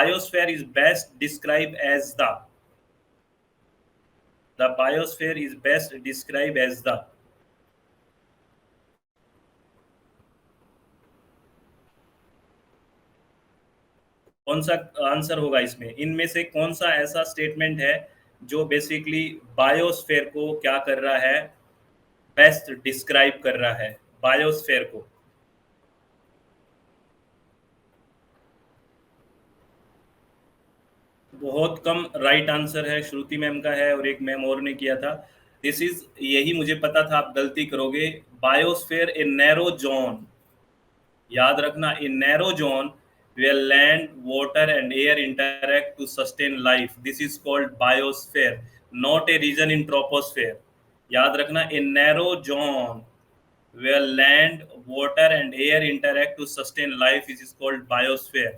biosphere is best described as the biosphere is best described as the कौन सा answer होगा इसमें? इनमें से कौन सा ऐसा स्टेटमेंट है जो बेसिकली बायोस्फेयर को क्या कर रहा है, बेस्ट डिस्क्राइब कर रहा है बायोस्फेयर को? बहुत कम राइट आंसर है, श्रुति मैम का है और एक मैम और ने किया था। दिस इज, यही मुझे पता था आप गलती करोगे। बायोस्फेयर ए नैरो जोन, याद रखना, इन narrow zone where land, water and air interact to sustain life. This is called biosphere, not a region in troposphere. याद रखना, in narrow zone where land, water and air interact to sustain life, this is called biosphere.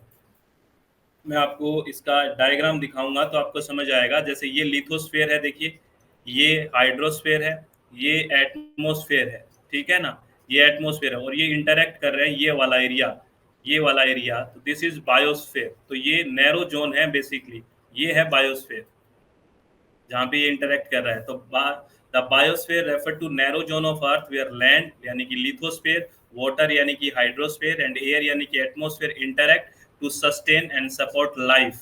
मैं आपको इसका diagram दिखाऊंगा तो आपको समझ आएगा। जैसे ये लिथोस्फेयर है, देखिए, ये हाइड्रोस्फेयर है, ये एटमोस्फेयर है, ठीक है ना, ये एटमोस्फेयर है और ये इंटरेक्ट कर रहे हैं ये वाला एरिया, ये वाला एरिया, तो दिस इज बायोस्फेयर। तो ये नैरो जोन है बेसिकली, ये है बायोस्फेयर जहाँ पे ये इंटरेक्ट कर रहा है। तो the biosphere refer to narrow zone of earth where land यानी कि लिथोस्फेयर, वाटर यानी कि हाइड्रोस्फेयर एंड एयर यानी कि atmosphere interact to sustain and support life.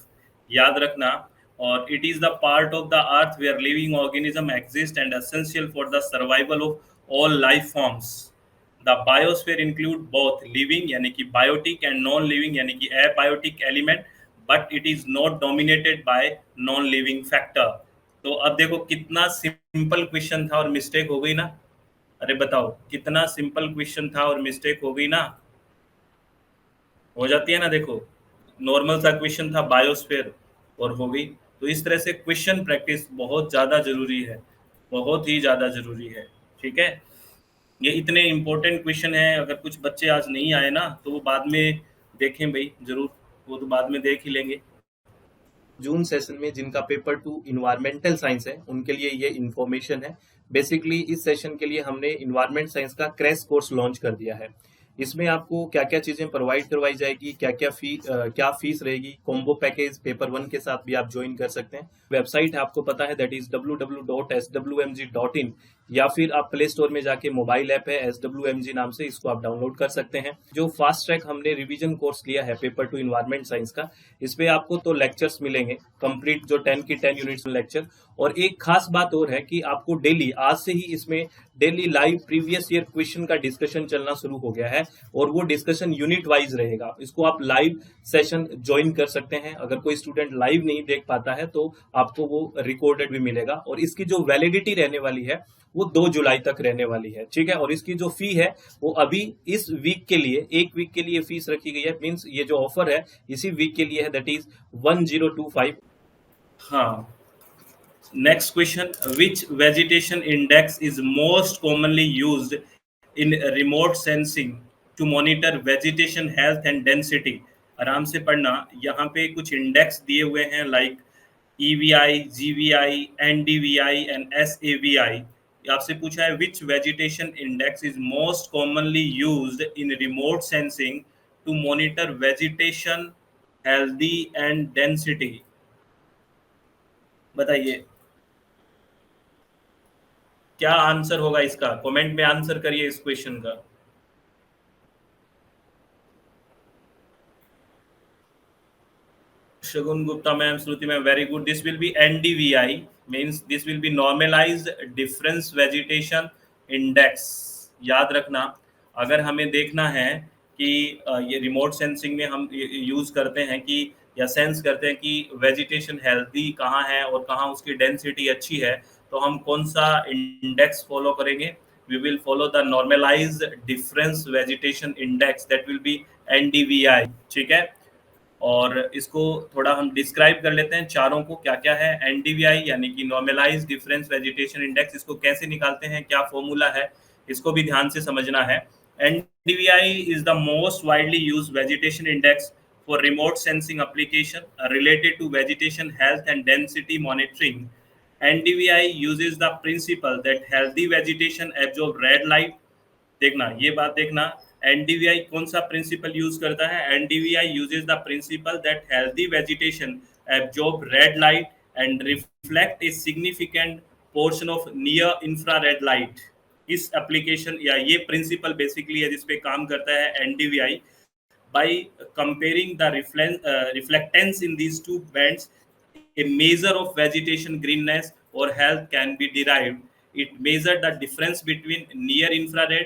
याद रखना, और it is the part of the earth where living organism exist and essential for the survival of all life forms. The biosphere include both living यानी कि biotic and non-living यानी कि abiotic element, but it is not dominated by non-living factor. तो अब देखो कितना simple question था और मिस्टेक हो गई ना। अरे बताओ, कितना सिंपल क्वेश्चन था और मिस्टेक हो गई ना, हो जाती है ना। देखो, नॉर्मल सा क्वेश्चन था बायोस्फीयर और हो गई। तो इस तरह से क्वेश्चन प्रैक्टिस बहुत ज़्यादा जरूरी है, बहुत ही ज़्यादा जरूरी है, ठीक है। ये इतने इम्पोर्टेंट क्वेश्चन है, अगर कुछ बच्चे आज नहीं आए ना तो वो बाद में देखें भाई, जरूर, वो तो बाद में देख ही लेंगे। जून सेशन में जिनका पेपर 2 इन्वायरमेंटल साइंस है उनके लिए ये इन्फॉर्मेशन है। बेसिकली इस सेशन के लिए हमने इन्वायरमेंट साइंस का क्रैश कोर्स लॉन्च कर दिया है। इसमें आपको क्या क्या चीजें प्रोवाइड करवाई जाएगी, क्या फीस रहेगी, कॉम्बो पैकेज पेपर 1 के साथ भी आप ज्वाइन कर सकते हैं। वेबसाइट आपको पता है, दैट इज www.swmg.in, या फिर आप प्ले स्टोर में जाके मोबाइल ऐप है SWMG नाम से, इसको आप डाउनलोड कर सकते हैं। जो फास्ट ट्रैक हमने रिवीजन कोर्स लिया है पेपर 2 इन्वायरमेंट साइंस का, इसमें आपको तो लेक्चर्स मिलेंगे कंप्लीट, जो 10 की 10 यूनिट्स लेक्चर। और एक खास बात और है कि आपको डेली, आज से ही इसमें daily live previous year question का डिस्कशन चलना शुरू हो गया है और वो डिस्कशन यूनिट वाइज रहेगा। इसको आप लाइव सेशन ज्वाइन कर सकते हैं। अगर कोई स्टूडेंट लाइव नहीं देख पाता है तो आपको वो रिकॉर्डेड भी मिलेगा। और इसकी जो वैलिडिटी रहने वाली है वो 2 जुलाई तक रहने वाली है, ठीक है। और इसकी जो फी है वो अभी इस वीक के लिए, एक वीक के लिए फीस रखी गई है, मीन्स ये जो ऑफर है इसी वीक के लिए है, दैट इज 1025। हाँ, next question, which vegetation index is most commonly used in remote sensing to monitor vegetation health and density. आराम से पढ़ना, यहाँ पे कुछ इंडेक्स दिए हुए हैं like EVI, GVI, NDVI and SAVI। आपसे पूछा है which vegetation index is most commonly used in remote sensing to monitor vegetation healthy and density. बताइए क्या आंसर होगा इसका, कमेंट में आंसर करिए इस क्वेश्चन का। Shagun Gupta ma'am, Shruti ma'am, very good. This will be NDVI, means this will be normalized difference vegetation index. याद रखना, अगर हमें देखना है कि ये रिमोट सेंसिंग में हम यूज करते हैं कि या सेंस करते हैं कि वेजिटेशन हेल्दी कहाँ है और कहाँ उसकी डेंसिटी अच्छी है, तो हम कौन सा इंडेक्स फॉलो करेंगे? We will follow the normalized difference vegetation index, that will be NDVI, ठीक है। और इसको थोड़ा हम डिस्क्राइब कर लेते हैं चारों को, क्या क्या है। एनडीवीआई यानी कि नॉर्मलाइज्ड डिफरेंस वेजिटेशन इंडेक्स, इसको कैसे निकालते हैं, क्या फॉर्मूला है, इसको भी ध्यान से समझना है। NDVI is the most widely used vegetation index for remote sensing application related to vegetation health and density monitoring. NDVI uses the principle that healthy vegetation absorb red light। देखना, ये बात देखना, एनडीवीआई कौन सा प्रिंसिपल यूज करता है? NDVI uses the principle that healthy vegetation absorb red light and reflect a significant portion of near infrared light. इस application या ये प्रिंसिपल बेसिकली है जिसपे काम करता है एनडीवीआई। By comparing the reflectance in these two bands, a measure of vegetation greenness or health can be derived. It measures the difference between near infrared,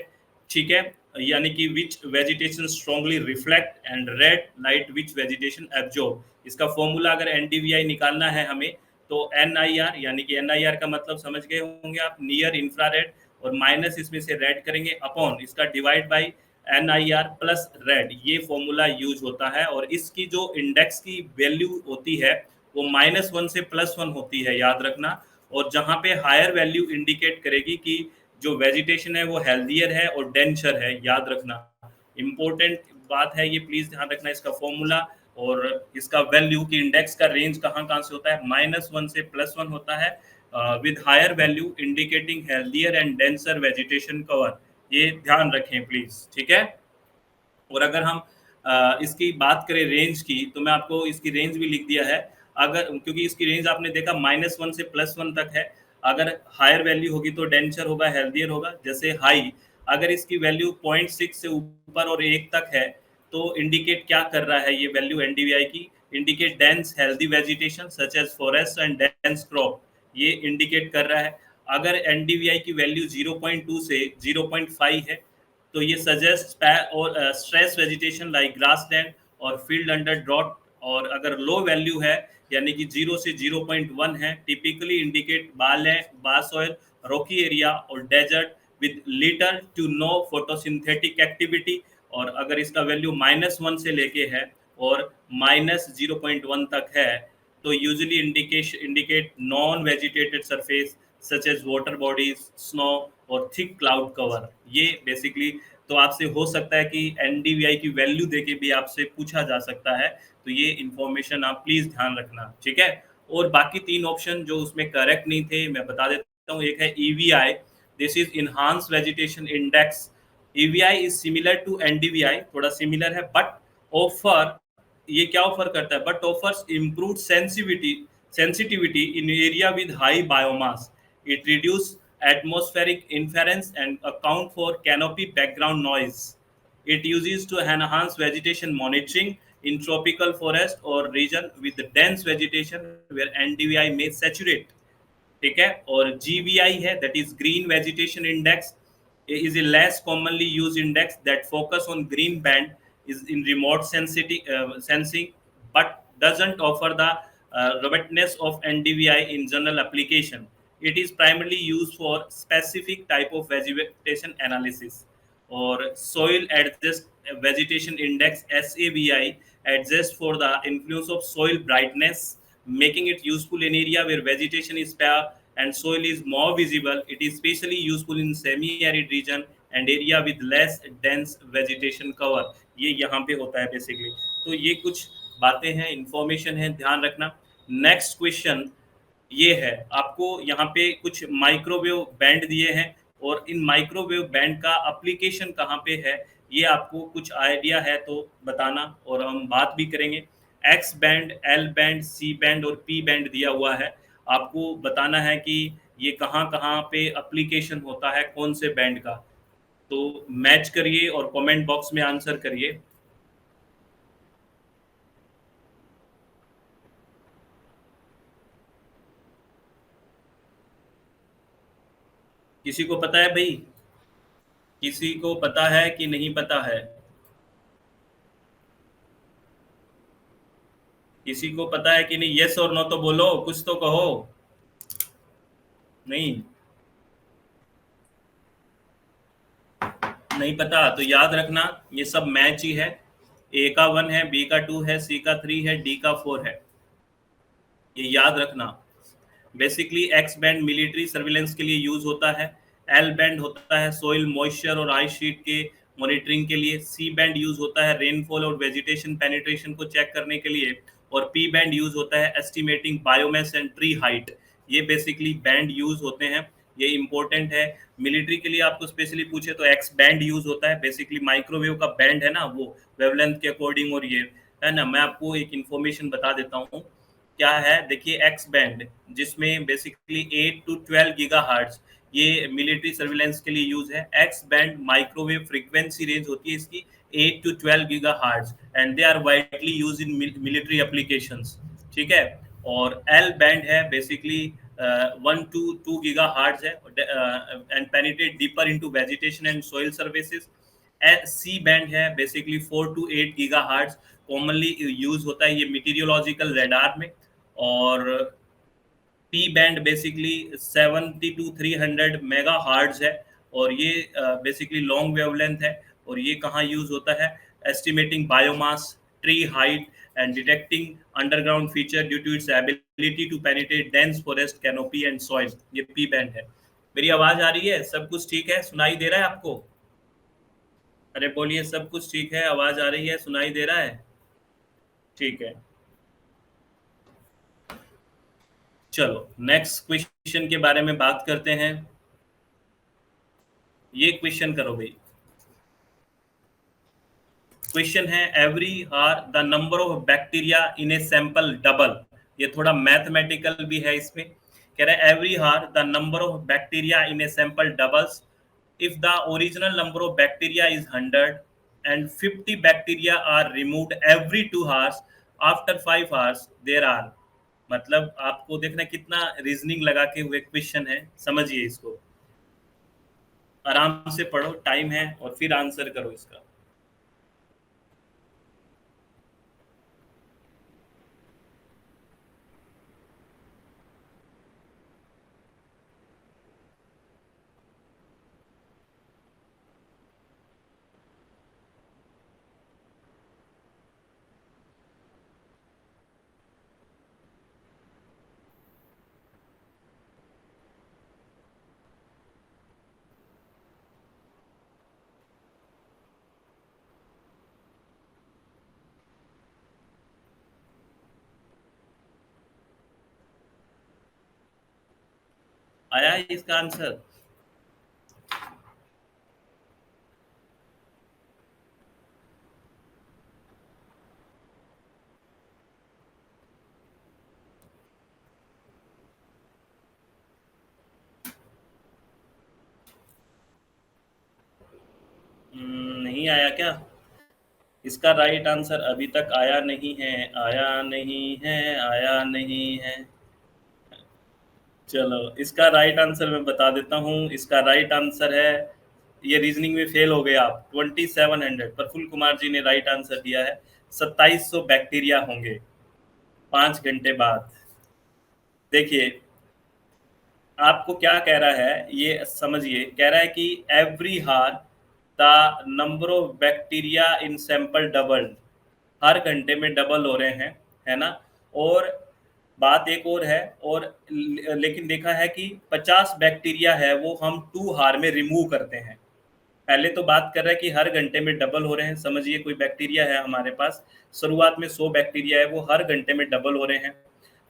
ठीक है, यानी कि which vegetation strongly reflect and red light which vegetation absorb। इसका formula अगर NDVI निकालना है हमें तो NIR, यानी कि NIR का मतलब समझ गए होंगे आप, नियर इंफ्रारेड, और माइनस इसमें से रेड करेंगे अपॉन इसका divide by NIR plus red, ये फॉर्मूला यूज होता है। और इसकी जो इंडेक्स की वैल्यू होती है वो -1 से +1 होती है, याद रखना। और जहां पे हायर वैल्यू इंडिकेट करेगी कि जो वेजिटेशन है वो हेल्दियर है और डेंसर है, याद रखना। इंपॉर्टेंट बात है ये, प्लीज ध्यान रखना इसका फॉर्मूला और इसका वैल्यू की इंडेक्स का रेंज कहाँ से होता है, -1 से +1 होता है, with higher value indicating healthier and denser vegetation cover. ये ध्यान रखें प्लीज, ठीक है। और अगर हम इसकी बात करें रेंज की, तो मैं आपको इसकी रेंज भी लिख दिया है। अगर, क्योंकि इसकी रेंज आपने देखा -1 से +1 तक है, अगर हायर वैल्यू होगी तो डेंसर होगा, हेल्दियर होगा। जैसे हाई, अगर इसकी वैल्यू 0.6 से ऊपर और 1 तक है तो इंडिकेट क्या कर रहा है ये वैल्यू एनडीवीआई की, indicate dense healthy vegetation such as forest and dense crop, ये इंडिकेट कर रहा है। अगर एनडीवीआई की वैल्यू 0.2 से 0.5 है तो ये सजेस्ट और स्ट्रेस वेजिटेशन लाइक ग्रासलैंड और फील्ड अंडर ड्रॉट। और अगर लो वैल्यू है यानी कि 0 से 0.1 है, typically indicate bare soil, rocky area और desert with little to no photosynthetic activity. और अगर इसका वैल्यू -1 से लेके है और -0.1 तक है तो usually indicate non vegetated surface such as water bodies, snow और थिक क्लाउड कवर। ये बेसिकली, तो आपसे हो सकता है कि एनडीवीआई की वैल्यू देके भी आपसे पूछा जा सकता है, तो ये इंफॉर्मेशन आप प्लीज ध्यान रखना, ठीक है। और बाकी 3 ऑप्शन जो उसमें करेक्ट नहीं थे मैं बता देता हूँ। एक है EVI, this is enhance vegetation index. EVI is similar to NDVI, थोड़ा सिमिलर है, बट ऑफर, ये क्या ऑफर करता है, but offers improved sensitivity in area with high biomass. It reduce atmospheric interference and account for canopy background noise. It uses to enhance vegetation monitoring in tropical forest or region with dense vegetation where NDVI may saturate, ठीक है। और GVI है, that is green vegetation index, is a less commonly used index that focus on green band, is in remote sensing but doesn't offer the robustness of NDVI in general application. It is primarily used for specific type of vegetation analysis। और soil adjust vegetation index SAVI adjusts for the influence of soil brightness, making it useful in area where vegetation is spare and soil is more visible. It is especially useful in semi-arid region and area with less dense vegetation cover। ये यहाँ पे होता है basically. तो ये कुछ बातें हैं, इंफॉर्मेशन है, ध्यान रखना। नेक्स्ट क्वेश्चन ये है, आपको यहाँ पे कुछ माइक्रोवेव बैंड दिए हैं और इन माइक्रोवेव बैंड का एप्लीकेशन कहाँ पे है, ये आपको कुछ आइडिया है तो बताना और हम बात भी करेंगे। X band, L band, C band और पी बैंड दिया हुआ है, आपको बताना है कि ये कहाँ कहाँ पे एप्लीकेशन होता है, कौन से बैंड का। तो मैच करिए और कमेंट बॉक्स में आंसर करिए। किसी को पता है भाई? किसी को पता है कि नहीं पता है? किसी को पता है कि नहीं? यस और नो तो बोलो, कुछ तो कहो। नहीं, नहीं पता तो याद रखना ये सब मैच ही है। ए का 1 है, बी का 2 है, सी का 3 है, डी का 4 है, ये याद रखना। Basically x band military surveillance के लिए यूज होता है, एल बैंड होता है सोइल मॉइस्चर और आइस शीट के मॉनिटरिंग के लिए, सी बैंड यूज होता है रेनफॉल और वेजिटेशन पेनिट्रेशन को चेक करने के लिए, और पी बैंड यूज होता है estimating biomass and tree height. ये बेसिकली बैंड यूज होते हैं ये इंपॉर्टेंट है। मिलिट्री के लिए आपको स्पेशली पूछे तो एक्स बैंड यूज होता है, बेसिकली माइक्रोवेव का बैंड है ना वो वेवलेंथ के अकॉर्डिंग, और ये है ना। मैं आपको एक इंफॉर्मेशन बता देता हूँ क्या है। देखिए एक्स बैंड जिसमें बेसिकली 8 to 12 गीगाहर्ट्ज ये मिलिट्री सर्विलेंस के लिए यूज है। X band microwave frequency range होती है इसकी 8 to 12 gigahertz and they are widely use in military applications, ठीक है। और एल बैंड है बेसिकली 1 to 2 गीगाहर्ट्ज है and penetrate deeper into vegetation and soil services. C band है basically 4 to 8 gigahertz, commonly use होता है ये मीटीरियोलॉजिकल रेडार में। और P band basically 70 to 300 megahertz है, और ये बेसिकली लॉन्ग वेवलेंथ है। और ये कहाँ यूज होता है, estimating biomass, tree height and detecting underground feature due to its ability to penetrate dense forest canopy and soil. ये पी बैंड है। मेरी आवाज आ रही है, सब कुछ ठीक है, सुनाई दे रहा है आपको? अरे बोलिए, सब कुछ ठीक है, आवाज आ रही है, सुनाई दे रहा है? ठीक है, चलो नेक्स्ट क्वेश्चन के बारे में बात करते हैं। ये क्वेश्चन करो भाई। क्वेश्चन है every hour the number of bacteria in a sample double. ये थोड़ा मैथमेटिकल भी है इसमें। कह रहा है every hour the number of bacteria in a sample doubles if the original number of bacteria is 100 and 50 bacteria are removed every 2 hours, after 5 hours there are, मतलब आपको देखना कितना रीजनिंग लगा के हुए क्वेश्चन है, समझिए इसको, आराम से पढ़ो, टाइम है, और फिर आंसर करो इसका। आया है इसका आंसर? नहीं आया क्या? इसका राइट आंसर अभी तक आया नहीं है, आया नहीं है, आया नहीं है। चलो इसका राइट आंसर मैं बता देता हूँ। इसका राइट आंसर है, ये रीजनिंग में फेल हो गए आप, 2700। प्रफुल्ल कुमार जी ने राइट आंसर दिया है, 2700 बैक्टीरिया होंगे 5 घंटे बाद। देखिए आपको क्या कह रहा है ये समझिए, कह रहा है कि every hour the number of bacteria in sample doubled, हर घंटे में डबल हो रहे हैं, है ना। और बात एक और है, और लेकिन देखा है कि 50 बैक्टीरिया है वो हम 2 हार में रिमूव करते हैं। पहले तो बात कर रहा है कि हर घंटे में डबल हो रहे हैं, समझिए कोई बैक्टीरिया है हमारे पास, शुरुआत में 100 बैक्टीरिया है, वो हर घंटे में डबल हो रहे हैं,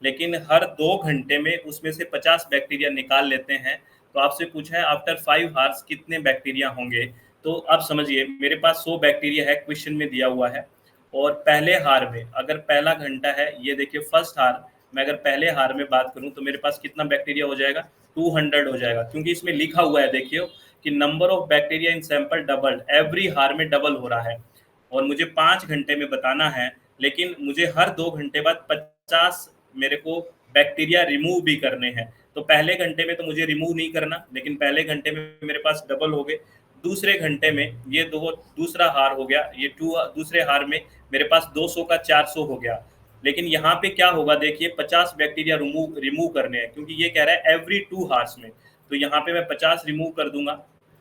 लेकिन हर 2 घंटे में उसमें से 50 बैक्टीरिया निकाल लेते हैं। तो आपसे पूछा है आफ्टर 5 हार्स कितने बैक्टीरिया होंगे। तो आप समझिए मेरे पास 100 बैक्टीरिया है, क्वेश्चन में दिया हुआ है। और पहले हार में अगर पहला घंटा है, ये देखिए फर्स्ट हार मैं अगर पहले हार में बात करूं तो मेरे पास कितना बैक्टीरिया हो जाएगा, 200 हो जाएगा, क्योंकि इसमें लिखा हुआ है देखिए कि number of bacteria in sample double, every हार में डबल हो रहा है, और मुझे 5 घंटे में बताना है, लेकिन मुझे हर 2 घंटे बाद 50 मेरे को बैक्टीरिया रिमूव भी करने हैं। तो पहले घंटे में तो मुझे रिमूव नहीं करना, लेकिन पहले घंटे में मेरे पास डबल हो गए। दूसरे घंटे में ये दूसरा हार हो गया, ये दूसरे हार में मेरे पास 200 का 400 हो गया। लेकिन यहाँ पे क्या होगा देखिए, 50 बैक्टीरिया रिमूव करने हैं, क्योंकि ये कह रहा है एवरी 2 हार्स में, तो यहाँ पे मैं 50 रिमूव कर दूंगा,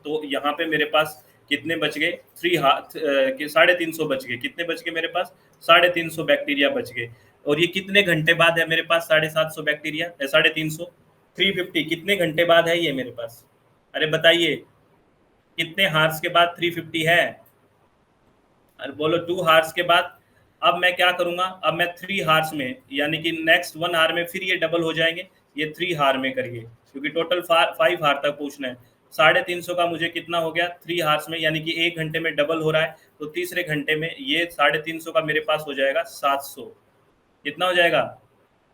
तो यहाँ पे मेरे पास कितने बच गए, 350 बच गए। कितने बच गए मेरे पास, 350 बैक्टीरिया बच गए। और ये कितने घंटे बाद है मेरे पास 750 बैक्टीरिया, 350, 350 कितने घंटे बाद है ये मेरे पास, अरे बताइए कितने हार्स के बाद 350 है, अरे बोलो 2 हार्स के बाद। अब मैं क्या करूंगा, अब मैं 3 हार्स में यानी कि नेक्स्ट 1 हार में फिर ये डबल हो जाएंगे, ये 3 हार में करिए, क्योंकि टोटल 5 हार तक पूछना है। 350 का मुझे कितना हो गया 3 हार्स में, यानी कि 1 घंटे में डबल हो रहा है, तो तीसरे घंटे में ये 350 का मेरे पास हो जाएगा 700। कितना हो जाएगा?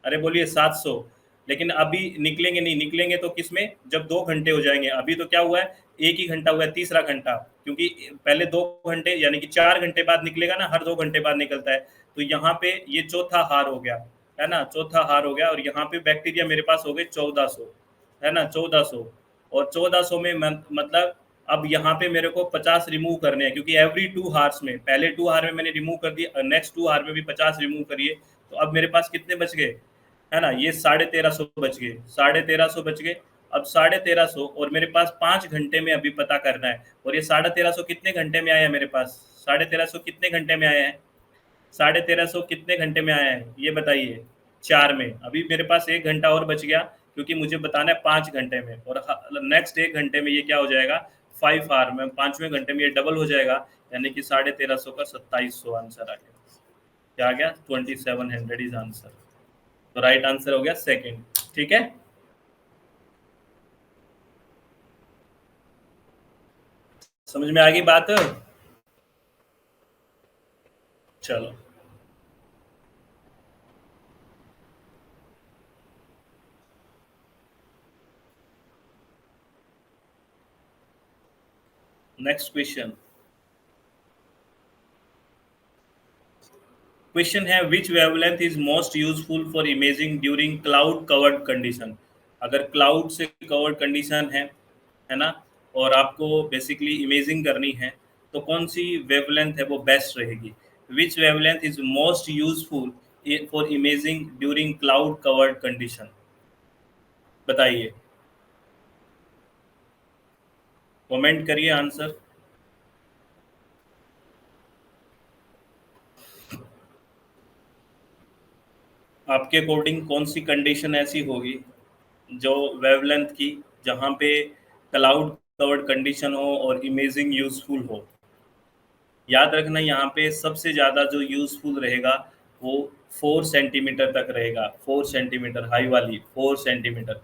अरे बोलिए 700। लेकिन अभी निकलेंगे नहीं, निकलेंगे तो किसमें, जब 2 घंटे हो जाएंगे। अभी तो क्या हुआ है, 1 ही घंटा हुआ है, तीसरा घंटा, क्योंकि पहले 2 घंटे यानी कि 4 घंटे बाद निकलेगा ना, हर 2 घंटे बाद निकलता है। तो यहाँ पे ये चौथा हार हो गया, है ना, चौथा हार हो गया। और यहाँ पे बैक्टीरिया मेरे पास हो गए 1400, है ना, 1400। और 1400 में मतलब अब यहाँ पे मेरे को 50 रिमूव करने हैं, क्योंकि एवरी 2 हार्स में, पहले 2 हार में मैंने रिमूव कर दिया, नेक्स्ट 2 हार में भी 50 रिमूव करिए। तो अब मेरे पास कितने बच गए, है ना, ये 1350 बच गए, 1350 बच गए। अब 1350 और मेरे पास 5 घंटे में अभी पता करना है। और ये 1350 कितने घंटे में आया है मेरे पास, 1350 कितने घंटे में आया है, 1350 कितने घंटे में आया है ये बताइए। 4 में। अभी मेरे पास 1 घंटा और बच गया, क्योंकि मुझे बताना है 5 घंटे में, और नेक्स्ट 1 घंटे में ये क्या हो जाएगा 5 आवर में, 5वें घंटे में ये डबल हो जाएगा, यानी कि 1350 का 2700 आंसर आ गया। क्या आ गया, 2700 इज आंसर। तो राइट आंसर हो गया सेकंड। ठीक है, समझ में आ गई बात? चलो नेक्स्ट क्वेश्चन। क्वेश्चन है which wavelength is most useful for imaging during cloud covered condition. अगर क्लाउड से कवर्ड कंडीशन है ना, और आपको बेसिकली इमेजिंग करनी है, तो कौन सी वेवलेंथ है वो बेस्ट रहेगी। Which wavelength is most useful for imaging during cloud covered condition, बताइए, कमेंट करिए आंसर। आपके अकॉर्डिंग कौन सी कंडीशन ऐसी होगी जो वेवलेंथ की, जहाँ पे क्लाउड कवर्ड कंडीशन हो और इमेजिंग यूजफुल हो। याद रखना यहाँ पे सबसे ज़्यादा जो यूजफुल रहेगा वो 4 सेंटीमीटर तक रहेगा, 4 सेंटीमीटर, हाई वाली 4 सेंटीमीटर,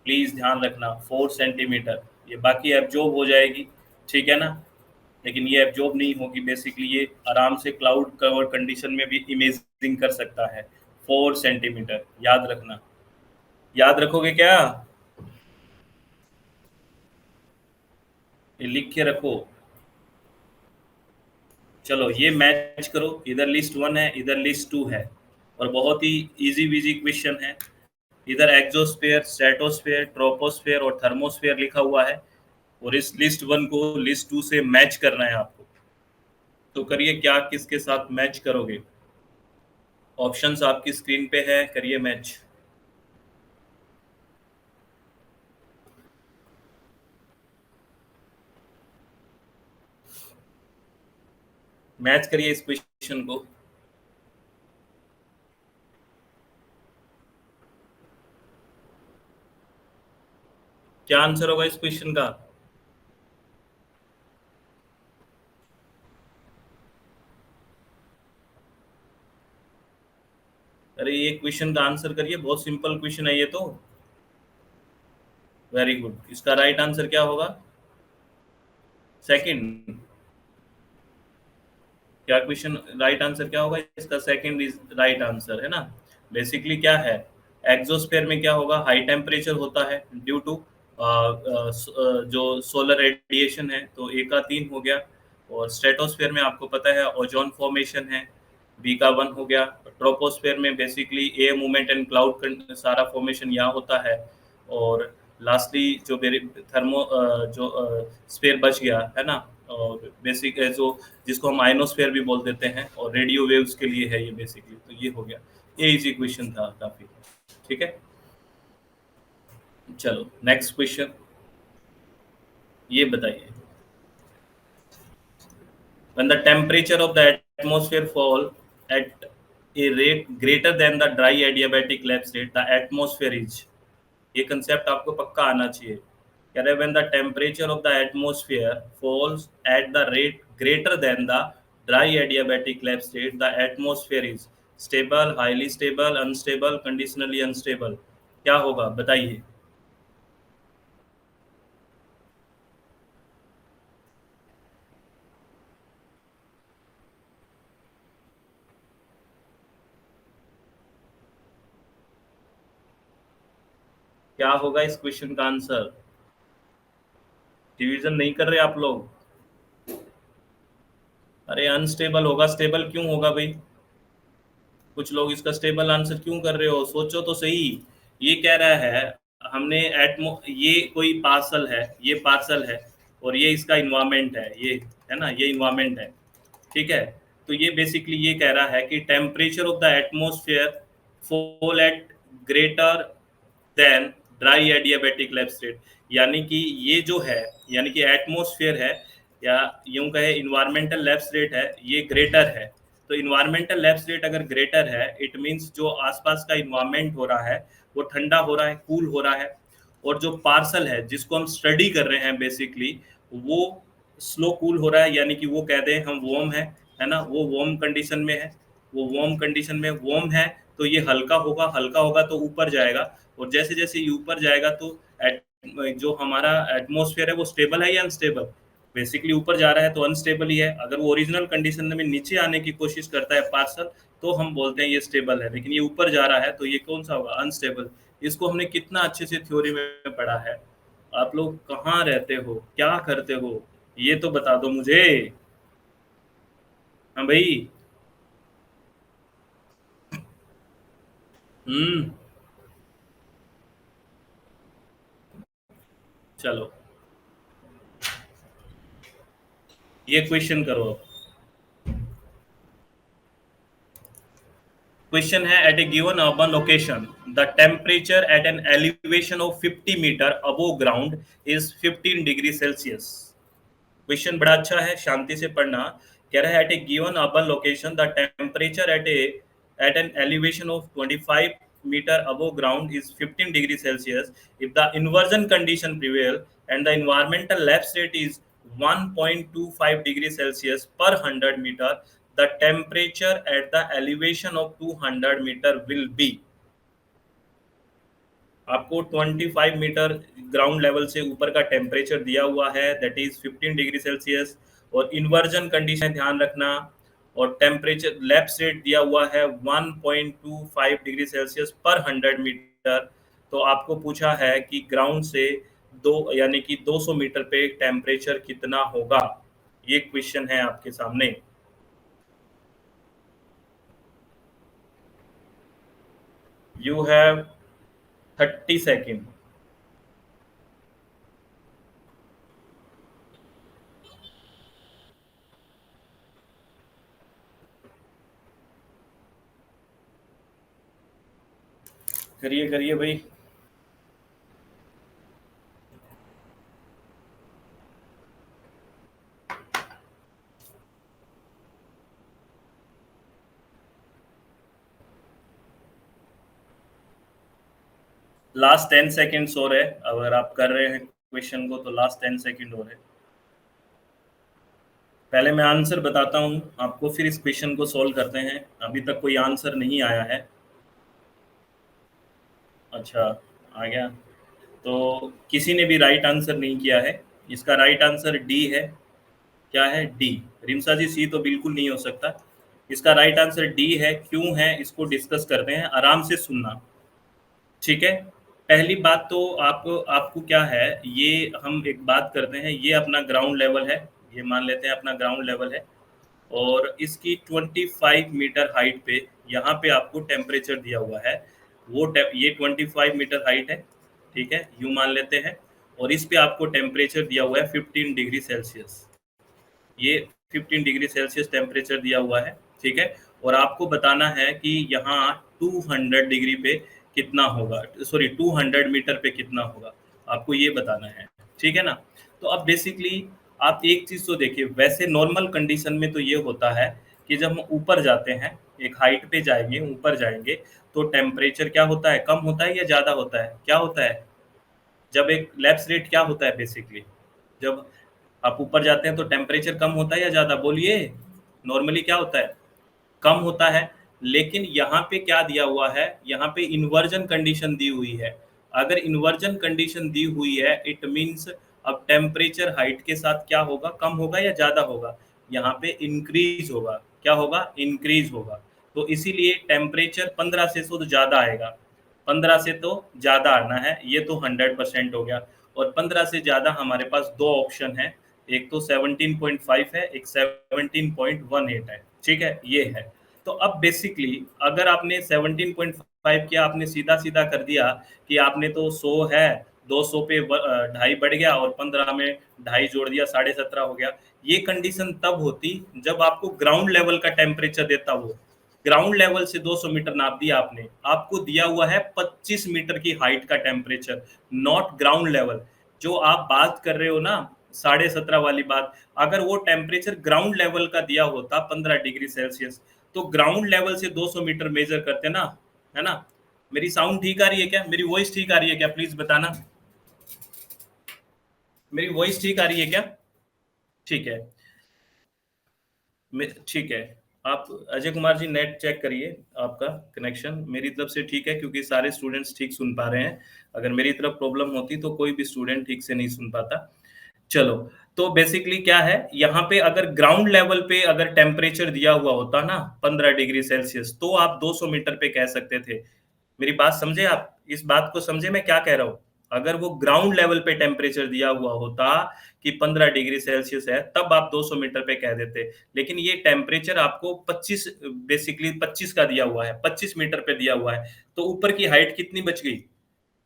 प्लीज़ ध्यान रखना 4 सेंटीमीटर। ये बाकी एब्जॉर्ब हो जाएगी, ठीक है ना, लेकिन ये एब्जॉर्ब नहीं होगी। बेसिकली ये आराम से क्लाउड कवर कंडीशन में भी इमेजिंग कर सकता है। 4 सेंटीमीटर याद रखना, याद रखोगे क्या, ये लिख के रखो। चलो ये मैच करो, इधर लिस्ट 1 है, इधर लिस्ट 2 है, और बहुत ही इजी विजी क्वेश्चन है। इधर एक्सोस्फेयर, स्ट्रेटोस्फेयर, ट्रोपोस्फेयर और थर्मोस्फेयर लिखा हुआ है, और इस लिस्ट 1 को लिस्ट 2 से मैच करना है आपको। तो करिए, क्या किसके साथ मैच करोगे, ऑप्शंस आपकी स्क्रीन पे है, करिए मैच। मैच करिए इस क्वेश्चन को। क्या आंसर होगा इस क्वेश्चन का? अरे ये क्वेश्चन का आंसर करिए, बहुत सिंपल क्वेश्चन है ये तो। वेरी गुड, इसका राइट आंसर क्या होगा, सेकंड। क्या क्वेश्चन राइट आंसर क्या होगा इसका, सेकंड इज राइट आंसर, है ना। बेसिकली क्या है, एक्सोस्फेयर में क्या होगा, हाई टेम्परेचर होता है ड्यू टू जो सोलर रेडिएशन है, तो ए का 3 हो गया। और स्ट्रेटोस्फेयर में आपको पता है ओजोन फॉर्मेशन है, बी का 1 हो गया। ट्रोपोस्फेयर में basically air movement and cloud सारा फॉर्मेशन यहाँ होता है। और लास्टली जो मेरे जो स्फेयर बच गया है ना, और बेसिक जो जिसको हम आयनोस्फेयर भी बोल देते हैं, और रेडियो वेव्स के लिए है ये बेसिकली। तो ये हो गया, ये इजी क्वेश्चन था काफी। ठीक है, चलो नेक्स्ट क्वेश्चन, ये बताइए। when the temperature of the atmosphere fall at a rate greater than the dry adiabatic lapse rate, the atmosphere is, ये कंसेप्ट आपको पक्का आना चाहिए। कह रहे when the temperature of the atmosphere falls at the rate greater than the dry adiabatic lapse rate, the atmosphere is stable, highly stable, unstable, conditionally unstable। क्या होगा बताइए। क्या होगा इस क्वेश्चन का आंसर? डिवीजन नहीं कर रहे आप लोग? अरे अनस्टेबल होगा, स्टेबल क्यों होगा भाई? कुछ लोग इसका स्टेबल आंसर क्यों कर रहे हो, सोचो तो सही। ये कह रहा है हमने एटमो, ये कोई पार्सल है, ये पार्सल है, और ये इसका इन्वायरमेंट है, ये है ना, ये इन्वायरमेंट है, ठीक है। तो ये बेसिकली ये कह रहा है कि temperature of the atmosphere fall eight greater than dry adiabatic lab state. यानी कि ये जो है, यानी कि एटमोस्फेयर है, या यूं कहे इन्वायरमेंटल लैब स्टेट है, ये ग्रेटर है। तो इन्वायरमेंटल लैब स्टेट अगर ग्रेटर है, इट मीन्स जो आसपास का इन्वायरमेंट हो रहा है वो ठंडा हो रहा है, कूल हो रहा है। और जो पार्सल है जिसको हम स्टडी कर रहे हैं बेसिकली, वो स्लो कूल हो रहा है, यानी कि वो कह दें हम वार्म है ना, वो वार्म कंडीशन में है। वो वार्म कंडीशन में वार्म है, तो ये हल्का होगा, हल्का होगा तो ऊपर जाएगा। और जैसे जैसे ये ऊपर जाएगा तो जो हमारा एटमोसफियर है वो स्टेबल है या अनस्टेबल? बेसिकली ऊपर जा रहा है तो अनस्टेबल ही है। अगर वो ओरिजिनल कंडीशन में नीचे आने की कोशिश करता है पार्सल, तो हम बोलते हैं ये स्टेबल है। लेकिन ये ऊपर जा रहा है तो ये कौन सा होगा? अनस्टेबल। इसको हमने कितना अच्छे से थ्योरी में पढ़ा है। आप लोग कहाँ रहते हो, क्या करते हो, ये तो बता दो मुझे। हाँ भाई। हम्म। चलो ये क्वेश्चन करो अब। क्वेश्चन है at a given urban location the temperature at an elevation of 50 metre above ground is 15 degree Celsius. Question बड़ा अच्छा है, शांति से पढ़ना। कह रहा है at a given urban location the temperature at an elevation of 25 metre above ground is 15 degree Celsius if the inversion condition prevail and the environmental lapse rate is 1.25 degree Celsius per 100 metre, the temperature at the elevation of 200 meter will be। आपको 25 metre ground level से ऊपर का temperature दिया हुआ है, that is 15 degree Celsius. और inversion condition ध्यान रखना। और टेम्परेचर लैप्स रेट दिया हुआ है 1.25 डिग्री सेल्सियस पर 100 मीटर। तो आपको पूछा है कि ग्राउंड से दो यानी कि 200 मीटर पे टेम्परेचर कितना होगा। ये क्वेश्चन है आपके सामने। You have 30 second. करिए करिए भाई। लास्ट 10 सेकेंड्स और है, अगर आप कर रहे हैं क्वेश्चन को तो लास्ट 10 सेकेंड और है। पहले मैं आंसर बताता हूँ आपको, फिर इस क्वेश्चन को सॉल्व करते हैं। अभी तक कोई आंसर नहीं आया है। अच्छा, आ गया। तो किसी ने भी राइट आंसर नहीं किया है। इसका राइट आंसर डी है। क्या है? डी। रिमसा जी सी तो बिल्कुल नहीं हो सकता। इसका राइट आंसर डी है। क्यों है इसको डिस्कस करते हैं, आराम से सुनना, ठीक है। पहली बात तो आपको आपको क्या है, ये हम एक बात करते हैं, ये अपना ग्राउंड लेवल है, ये मान लेते हैं अपना ग्राउंड लेवल है। और इसकी 25 मीटर हाइट पे यहाँ पे आपको टेम्परेचर दिया हुआ है। ये 25 मीटर हाइट है, ठीक है, यूँ मान लेते हैं। और इस पे आपको टेम्परेचर दिया हुआ है 15 डिग्री सेल्सियस। ये 15 डिग्री सेल्सियस टेम्परेचर दिया हुआ है, ठीक है। और आपको बताना है कि यहाँ 200 डिग्री पे कितना होगा, सॉरी 200 मीटर पे कितना होगा, आपको ये बताना है, ठीक है ना। तो अब बेसिकली आप एक चीज़ तो देखिए, वैसे नॉर्मल कंडीशन में तो ये होता है कि जब हम ऊपर जाते हैं, एक हाइट पे जाएंगे, ऊपर जाएंगे, तो टेम्परेचर क्या होता है, कम होता है या ज़्यादा होता है? क्या होता है? जब एक लैप्स रेट क्या होता है बेसिकली, जब आप ऊपर जाते हैं तो टेम्परेचर कम होता है या ज़्यादा? बोलिए। नॉर्मली क्या होता है? कम होता है। लेकिन यहाँ पे क्या दिया हुआ है, यहाँ पे इन्वर्जन कंडीशन दी हुई है। अगर इन्वर्जन कंडीशन दी हुई है, इट मीन्स अब टेम्परेचर हाइट के साथ क्या होगा, कम होगा या ज़्यादा होगा? यहाँ पे इंक्रीज होगा। क्या होगा? इंक्रीज होगा। तो इसीलिए टेम्परेचर 15 से तो ज़्यादा आएगा, 15 से तो ज़्यादा आना है, ये तो 100% हो गया। और 15 से ज़्यादा हमारे पास दो ऑप्शन है, एक तो 17.5 है, एक 17.18 है। ठीक है, ये है। तो अब बेसिकली अगर आपने 17.5 किया, आपने सीधा सीधा कर दिया कि आपने तो 100 है, 200 पे ढाई बढ़ गया और 15 में ढाई जोड़ दिया, 17.5 हो गया। ये कंडीशन तब होती जब आपको ग्राउंड लेवल का टेम्परेचर देता, वो ग्राउंड लेवल से 200 मीटर नाप दिया आपने, आपको दिया हुआ है 25 मीटर की हाइट का टेम्परेचर, नॉट ग्राउंड लेवल। जो आप बात कर रहे हो ना 17.5 वाली बात, अगर वो टेम्परेचर ग्राउंड लेवल का दिया होता 15 डिग्री सेल्सियस, तो ग्राउंड लेवल से 200 मीटर मेजर करते ना, है ना? मेरी साउंड ठीक आ रही है क्या? मेरी वॉइस ठीक आ रही है क्या? प्लीज बताना, मेरी वॉइस ठीक आ रही है क्या? ठीक है, ठीक है। आप अजय कुमार जी नेट चेक करिए, आपका कनेक्शन मेरी तरफ से ठीक है, क्योंकि सारे स्टूडेंट्स ठीक सुन पा रहे हैं। अगर मेरी तरफ प्रॉब्लम होती तो कोई भी स्टूडेंट ठीक से नहीं सुन पाता। चलो, तो बेसिकली क्या है, यहाँ पे अगर ग्राउंड लेवल पे अगर टेम्परेचर दिया हुआ होता ना 15 डिग्री सेल्सियस, तो आप 200 मीटर पे कह सकते थे। मेरी बात समझे आप? इस बात को समझे मैं क्या कह रहा हूँ? अगर वो ग्राउंड लेवल पे टेम्परेचर दिया हुआ होता कि 15 डिग्री सेल्सियस है, तब आप 200 मीटर पे कह देते। लेकिन ये टेम्परेचर आपको 25, बेसिकली 25 का दिया हुआ है, 25 मीटर पे दिया हुआ है। तो ऊपर की हाइट कितनी बच गई?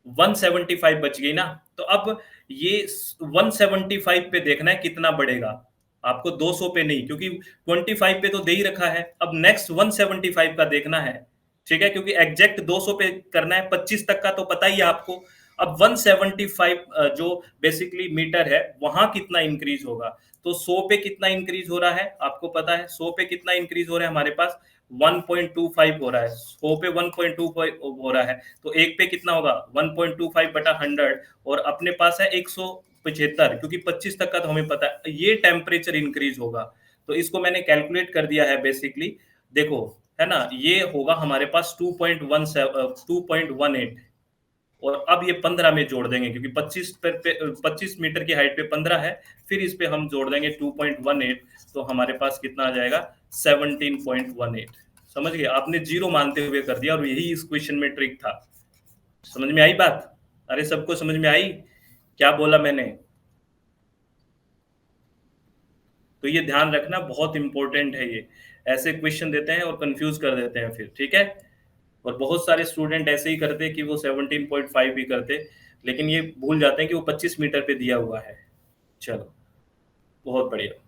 175 बच गई ना। तो अब ये 175 पे देखना है कितना बढ़ेगा, आपको 200 पे नहीं, क्योंकि 25 पे तो दे ही रखा है। अब नेक्स्ट 175 का देखना है, ठीक है, क्योंकि एग्जैक्ट 200 पे करना है, 25 तक का तो पता ही है आपको। अब 175 जो बेसिकली मीटर है, वहां कितना इंक्रीज होगा? तो 100 पे कितना इंक्रीज हो रहा है आपको पता है? 100 पे कितना इंक्रीज हो रहा है हमारे पास? 1.25 हो रहा है। 100 पे 1.25 हो रहा है, तो एक पे कितना होगा? 1.25 बटा 100, और अपने पास है 175, क्योंकि 25 तक का तो हमें पता है ये टेम्परेचर इंक्रीज होगा। तो इसको मैंने कैलकुलेट कर दिया है बेसिकली, देखो, है ना, ये होगा हमारे पास 2.18। और अब ये 15 में जोड़ देंगे, क्योंकि 25 मीटर की हाइट पे 15 है, फिर इस पे हम जोड़ देंगे 2.18, तो हमारे पास कितना आ जाएगा? 17.18। समझ गए? आपने जीरो मानते हुए कर दिया, और यही इस क्वेश्चन में ट्रिक था। समझ में आई बात? अरे सबको समझ में आई क्या बोला मैंने? तो ये ध्यान रखना, बहुत इंपॉर्टेंट है ये। ऐसे क्वेश्चन देते हैं और कंफ्यूज कर देते हैं फिर, ठीक है? और बहुत सारे स्टूडेंट ऐसे ही करते कि वो 17.5 भी करते, लेकिन ये भूल जाते हैं कि वो 25 मीटर पे दिया हुआ है। चलो, बहुत बढ़िया।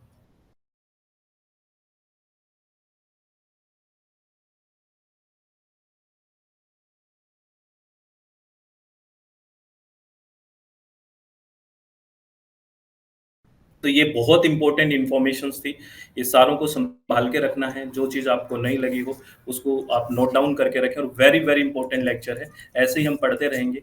तो ये बहुत इंपॉर्टेंट इन्फॉर्मेशन थी, ये सारों को संभाल के रखना है। जो चीज़ आपको नहीं लगी हो, उसको आप नोट डाउन करके रखें, और वेरी वेरी इंपॉर्टेंट लेक्चर है, ऐसे ही हम पढ़ते रहेंगे।